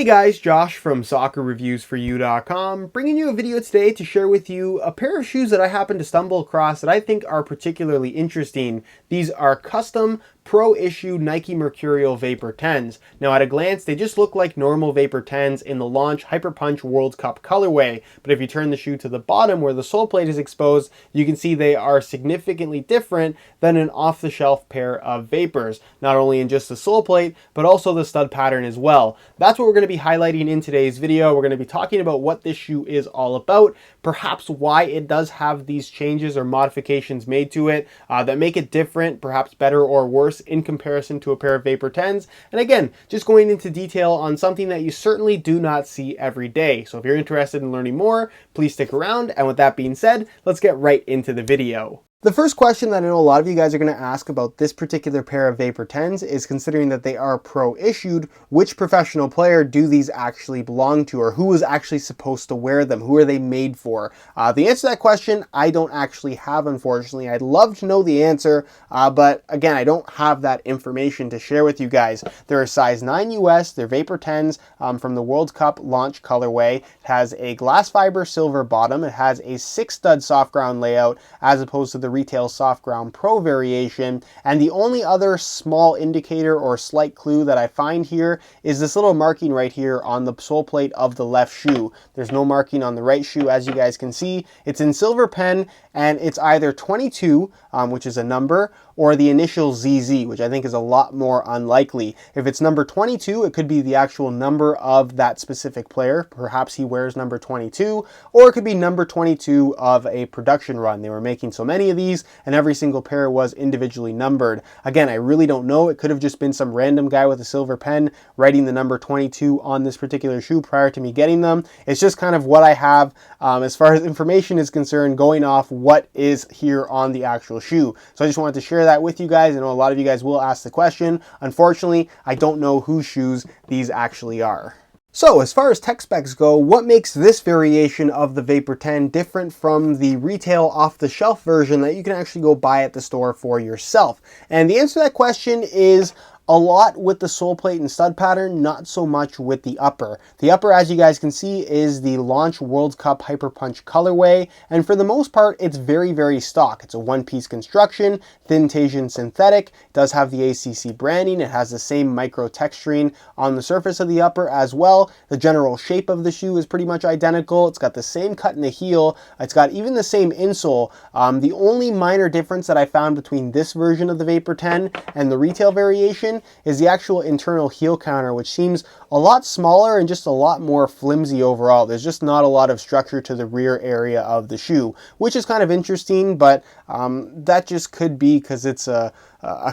Hey guys, Josh from soccerreviewsforyou.com, bringing you a video today to share with you a pair of shoes that I happened to stumble across that I think are particularly interesting. These are custom Pro Issue Nike Mercurial Vapor 10s. Now at a glance, they just look like normal Vapor 10s in the Launch Hyper Punch World Cup colorway, but if you turn the shoe to the bottom where the sole plate is exposed, you can see they are significantly different than an off-the-shelf pair of Vapors, not only in just the sole plate, but also the stud pattern as well. That's what we're going to be highlighting in today's video. We're going to be talking about what this shoe is all about, perhaps why it does have these changes or modifications made to it that make it different, perhaps better or worse in comparison to a pair of Vapor 10s. And again, just going into detail on something that you certainly do not see every day. So if you're interested in learning more, please stick around. And with that being said, let's get right into the video. The first question that I know a lot of you guys are going to ask about this particular pair of Vapor 10s is, considering that they are pro issued, which professional player do these actually belong to, or who is actually supposed to wear them? Who are they made for? The answer to that question, I don't actually have, unfortunately. I'd love to know the answer, but again, I don't have that information to share with you guys. They're a size 9 US, they're Vapor 10s from the World Cup launch colorway. It has a glass fiber silver bottom. It has a 6-stud soft ground layout as opposed to the retail soft ground pro variation, and the only other small indicator or slight clue that I find here is this little marking right here on the sole plate of the left shoe. There's no marking on the right shoe, as you guys can see. It's in silver pen, and it's either 22, which is a number, or the initial ZZ, which I think is a lot more unlikely. If it's number 22, it could be the actual number of that specific player. Perhaps he wears number 22, or it could be number 22 of a production run. They were making so many of these, and every single pair was individually numbered. Again, I really don't know. It could have just been some random guy with a silver pen writing the number 22 on this particular shoe prior to me getting them. It's just kind of what I have as far as information is concerned, going off what is here on the actual shoe. So I just wanted to share that with you guys. I know a lot of you guys will ask the question. Unfortunately, I don't know whose shoes these actually are. So as far as tech specs go, what makes this variation of the Vapor 10 different from the retail off-the-shelf version that you can actually go buy at the store for yourself? And the answer to that question is a lot with the sole plate and stud pattern, not so much with the upper. The upper, as you guys can see, is the Launch World Cup Hyper Punch colorway, and for the most part, it's very, very stock. It's a one-piece construction, thin Tasian synthetic. It does have the ACC branding. It has the same micro texturing on the surface of the upper as well. The general shape of the shoe is pretty much identical. It's got the same cut in the heel. It's got even the same insole. The only minor difference that I found between this version of the Vapor 10 and the retail variation is the actual internal heel counter, which seems a lot smaller and just a lot more flimsy overall. There's just not a lot of structure to the rear area of the shoe, which is kind of interesting, but that just could be because it's a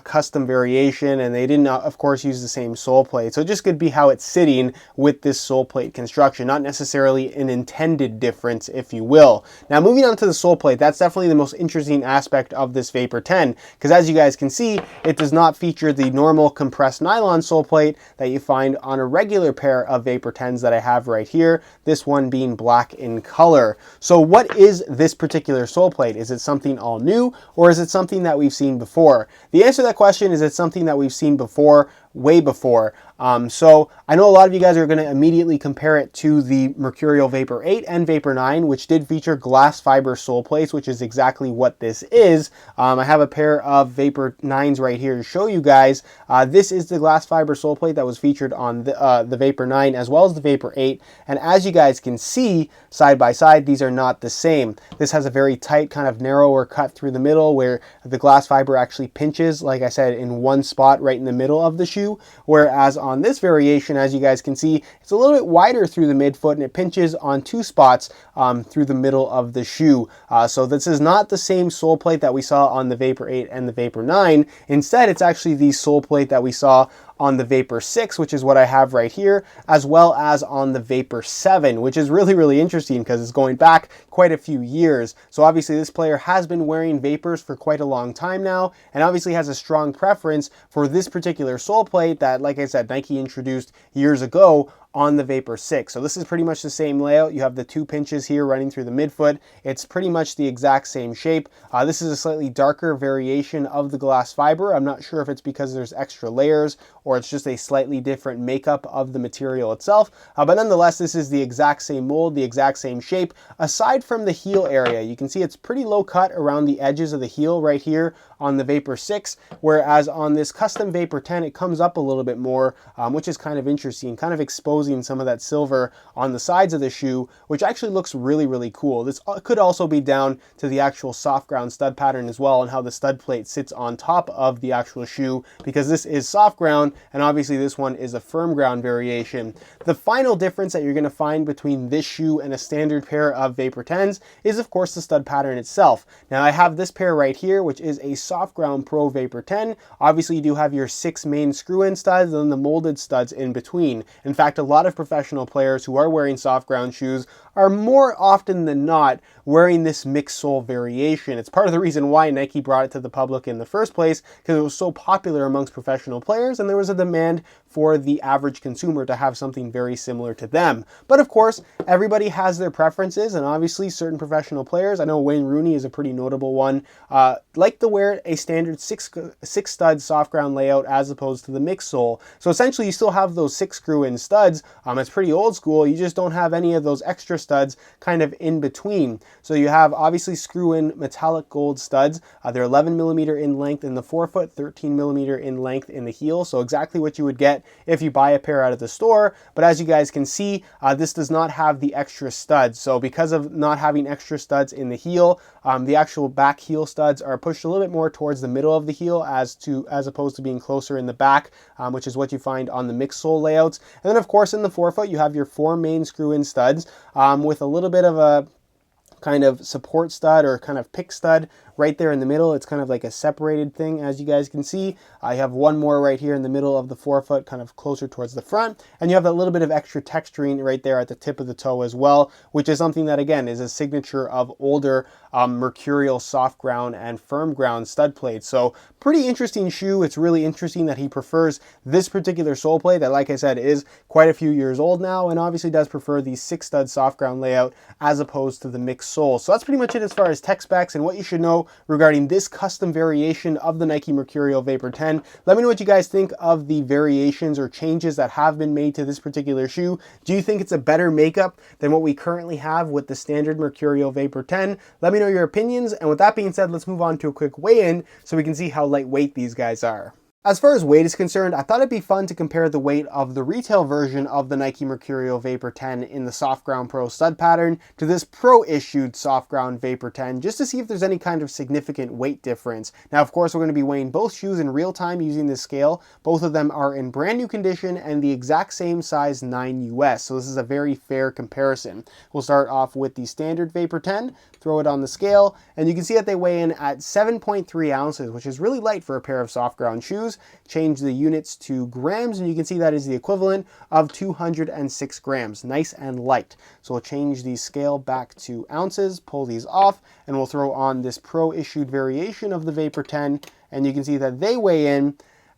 custom variation, and they didn't, of course, use the same sole plate. So it just could be how it's sitting with this sole plate construction, not necessarily an intended difference, if you will. Now, moving on to the sole plate, that's definitely the most interesting aspect of this Vapor 10, because as you guys can see, it does not feature the normal compressed nylon sole plate that you find on a regular pair of Vapor 10s that I have right here, this one being black in color. So what is this particular sole plate? Is it something all new, or is it something that we've seen before? The answer to that question is it's something that we've seen before, way before. So I know a lot of you guys are going to immediately compare it to the Mercurial Vapor 8 and Vapor 9, which did feature glass fiber sole plates, which is exactly what this is. I have a pair of Vapor 9s right here to show you guys. This is the glass fiber sole plate that was featured on the Vapor 9 as well as the Vapor 8. And as you guys can see, side by side, these are not the same. This has a very tight, kind of narrower cut through the middle where the glass fiber actually pinches, like I said, in one spot right in the middle of the shoe. Whereas on this variation, as you guys can see, it's a little bit wider through the midfoot, and it pinches on 2 spots through the middle of the shoe. So this is not the same sole plate that we saw on the Vapor 8 and the Vapor 9. Instead, it's actually the sole plate that we saw on the Vapor 6, which is what I have right here, as well as on the Vapor 7, which is really, really interesting because it's going back quite a few years. So obviously this player has been wearing Vapors for quite a long time now, and obviously has a strong preference for this particular sole plate that, like I said, Nike introduced years ago on the Vapor 6. So this is pretty much the same layout. You have the 2 pinches here running through the midfoot. It's pretty much the exact same shape. This is a slightly darker variation of the glass fiber. I'm not sure if it's because there's extra layers or it's just a slightly different makeup of the material itself. But nonetheless, this is the exact same mold, the exact same shape. Aside from the heel area, you can see it's pretty low cut around the edges of the heel right here on the Vapor 6, whereas on this custom Vapor 10, it comes up a little bit more, which is kind of interesting, kind of exposing some of that silver on the sides of the shoe, which actually looks really, really cool. This could also be down to the actual soft ground stud pattern as well, and how the stud plate sits on top of the actual shoe, because this is soft ground, and obviously this one is a firm ground variation. The final difference that you're going to find between this shoe and a standard pair of Vapor 10s is, of course, the stud pattern itself. Now, I have this pair right here, which is a soft ground Pro Vapor 10. Obviously, you do have your 6 main screw-in studs and then the molded studs in between. In fact, a lot of professional players who are wearing soft ground shoes are more often than not wearing this mixed sole variation. It's part of the reason why Nike brought it to the public in the first place, because it was so popular amongst professional players and there was a demand for the average consumer to have something very similar to them. But of course, everybody has their preferences, and obviously certain professional players, I know Wayne Rooney is a pretty notable one, like to wear a standard 6 stud soft ground layout as opposed to the mixed sole. So essentially you still have those 6 screw-in studs. It's pretty old school. You just don't have any of those extra studs kind of in between. So you have obviously screw-in metallic gold studs. They're 11 millimeter in length in the forefoot, 13 millimeter in length in the heel. So exactly what you would get if you buy a pair out of the store. But as you guys can see, this does not have the extra studs. So because of not having extra studs in the heel, the actual back heel studs are pushed a little bit more towards the middle of the heel as opposed to being closer in the back, which is what you find on the mixed sole layouts. And then of course in the forefoot, you have your 4 main screw-in studs with a little bit of a kind of support stud or kind of pick stud right there in the middle. It's kind of like a separated thing, as you guys can see. I have one more right here in the middle of the forefoot, kind of closer towards the front, and you have that little bit of extra texturing right there at the tip of the toe as well, which is something that again is a signature of older Mercurial soft ground and firm ground stud plates. So pretty interesting shoe. It's really interesting that he prefers this particular sole plate that, like I said, is quite a few years old now, and obviously does prefer the 6 stud soft ground layout as opposed to the mixed sole. So that's pretty much it as far as tech specs and what you should know regarding this custom variation of the Nike Mercurial Vapor 10. Let me know what you guys think of the variations or changes that have been made to this particular shoe. Do you think it's a better makeup than what we currently have with the standard Mercurial Vapor 10? Let me know your opinions, and with that being said, let's move on to a quick weigh-in so we can see how lightweight these guys are. As far as weight is concerned, I thought it'd be fun to compare the weight of the retail version of the Nike Mercurial Vapor 10 in the Soft Ground Pro stud pattern to this Pro-issued Soft Ground Vapor 10, just to see if there's any kind of significant weight difference. Now, of course, we're going to be weighing both shoes in real time using this scale. Both of them are in brand new condition and the exact same size 9 US, so this is a very fair comparison. We'll start off with the standard Vapor 10, throw it on the scale, and you can see that they weigh in at 7.3 ounces, which is really light for a pair of soft ground shoes. Change the units to grams, and you can see that is the equivalent of 206 grams. Nice and light. So we'll change the scale back to ounces, pull these off, and we'll throw on this Pro-issued variation of the Vapor 10, and you can see that they weigh in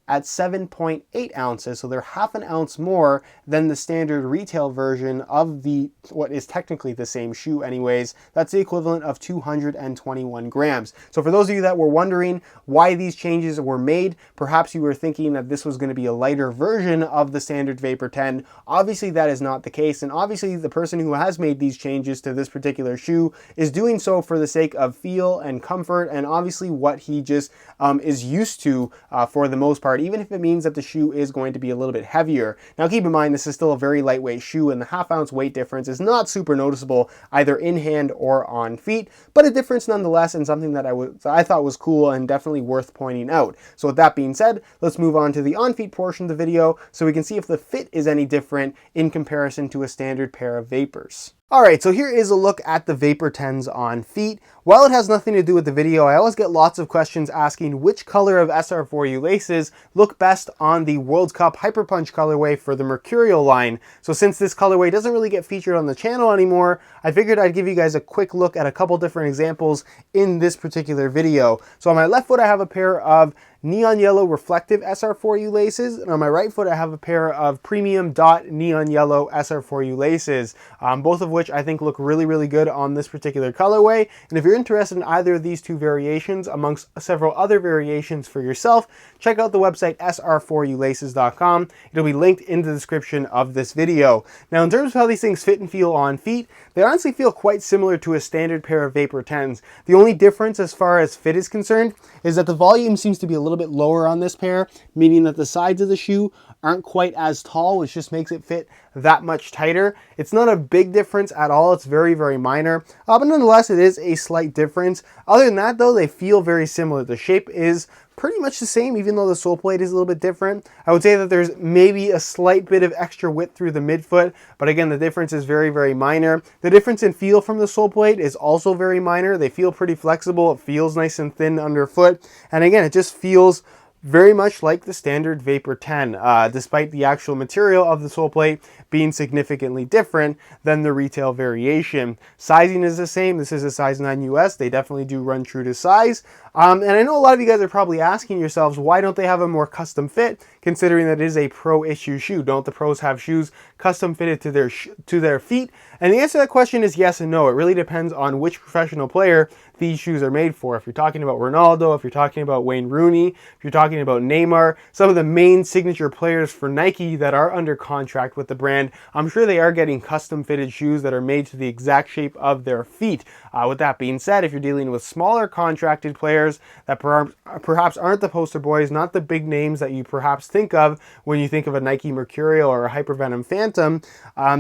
at 7.8 ounces, so they're half an ounce more than the standard retail version of the what is technically the same shoe anyways. That's the equivalent of 221 grams. So for those of you that were wondering why these changes were made, perhaps you were thinking that this was going to be a lighter version of the standard Vapor 10. Obviously that is not the case, and obviously the person who has made these changes to this particular shoe is doing so for the sake of feel and comfort, and obviously what he just is used to for the most part, even if it means that the shoe is going to be a little bit heavier. Now keep in mind, this is still a very lightweight shoe, and the half-ounce weight difference is not super noticeable either in hand or on feet, but a difference nonetheless, and something that I thought was cool and definitely worth pointing out. So with that being said, let's move on to the on-feet portion of the video so we can see if the fit is any different in comparison to a standard pair of Vapors. Alright, so here is a look at the Vapor 10s on feet. While it has nothing to do with the video, I always get lots of questions asking which color of SR4U laces look best on the World Cup Hyper Punch colorway for the Mercurial line. So since this colorway doesn't really get featured on the channel anymore, I figured I'd give you guys a quick look at a couple different examples in this particular video. So on my left foot I have a pair of neon yellow reflective SR4U laces, and on my right foot I have a pair of premium dot neon yellow SR4U laces, both of which I think look really, really good on this particular colorway. And if you're interested in either of these two variations amongst several other variations for yourself, check out the website sr4ulaces.com. It'll be linked in the description of this video. Now, in terms of how these things fit and feel on feet, they honestly feel quite similar to a standard pair of Vapor 10s. The only difference as far as fit is concerned is that the volume seems to be a little bit lower on this pair, meaning that the sides of the shoe aren't quite as tall, which just makes it fit that much tighter. It's not a big difference at all. It's very, very minor, but nonetheless, it is a slight difference. Other than that, though, they feel very similar. The shape is pretty much the same, even though the sole plate is a little bit different. I would say that there's maybe a slight bit of extra width through the midfoot, but again, the difference is very, very minor. The difference in feel from the sole plate is also very minor. They feel pretty flexible. It feels nice and thin underfoot. And again, it just feels very much like the standard Vapor 10, despite the actual material of the sole plate being significantly different than the retail variation. Sizing is the same. This is a size 9 US. They definitely do run true to size. And I know a lot of you guys are probably asking yourselves, why don't they have a more custom fit, considering that it is a pro issue shoe? Don't the pros have shoes custom fitted to their feet? And the answer to that question is yes and no. It really depends on which professional player these shoes are made for. If you're talking about Ronaldo, if you're talking about Wayne Rooney, if you're talking about Neymar, some of the main signature players for Nike that are under contract with the brand, I'm sure they are getting custom fitted shoes that are made to the exact shape of their feet. With that being said, if you're dealing with smaller contracted players that perhaps aren't the poster boys, not the big names that you perhaps think of when you think of a Nike Mercurial or a Hypervenom Phantom,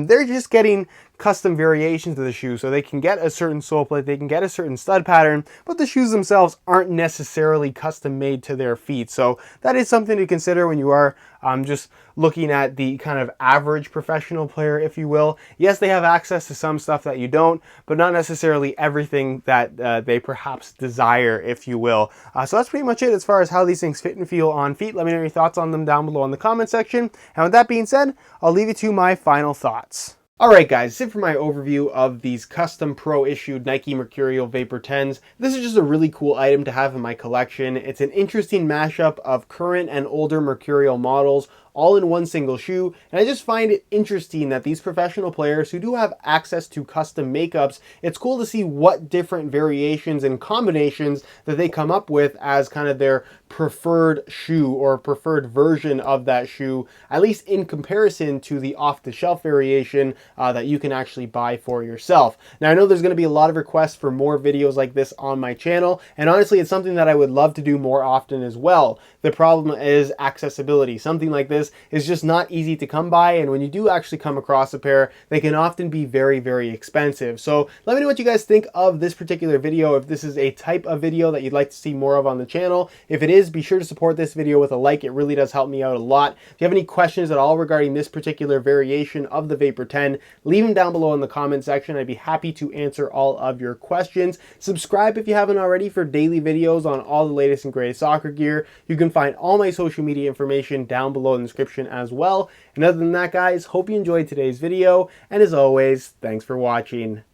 they're just getting custom variations of the shoe, so they can get a certain sole plate, they can get a certain stud pattern, but the shoes themselves aren't necessarily custom made to their feet. So that is something to consider when you are just looking at the kind of average professional player, if you will. Yes, they have access to some stuff that you don't, but not necessarily everything that they perhaps desire, if you will. So that's pretty much it as far as how these things fit and feel on feet. Let me know your thoughts on them down below in the comment section. And with that being said, I'll leave you to my final thoughts. Alright guys, that's it for my overview of these custom pro issued Nike Mercurial Vapor 10s. This is just a really cool item to have in my collection. It's an interesting mashup of current and older Mercurial models all in one single shoe, and I just find it interesting that these professional players who do have access to custom makeups, it's cool to see what different variations and combinations that they come up with as kind of their preferred shoe or preferred version of that shoe, at least in comparison to the off-the-shelf variation that you can actually buy for yourself. Now, I know there's going to be a lot of requests for more videos like this on my channel, and honestly, it's something that I would love to do more often as well. The problem is accessibility. Something like this is just not easy to come by, and when you do actually come across a pair, they can often be very, very expensive. So let me know what you guys think of this particular video, if this is a type of video that you'd like to see more of on the channel. If it is, be sure to support this video with a like. It really does help me out a lot. If you have any questions at all regarding this particular variation of the Vapor 10, leave them down below in the comment section. I'd be happy to answer all of your questions. Subscribe if you haven't already for daily videos on all the latest and greatest soccer gear. You can find all my social media information down below in the description as well. And other than that, guys, hope you enjoyed today's video, and as always, thanks for watching.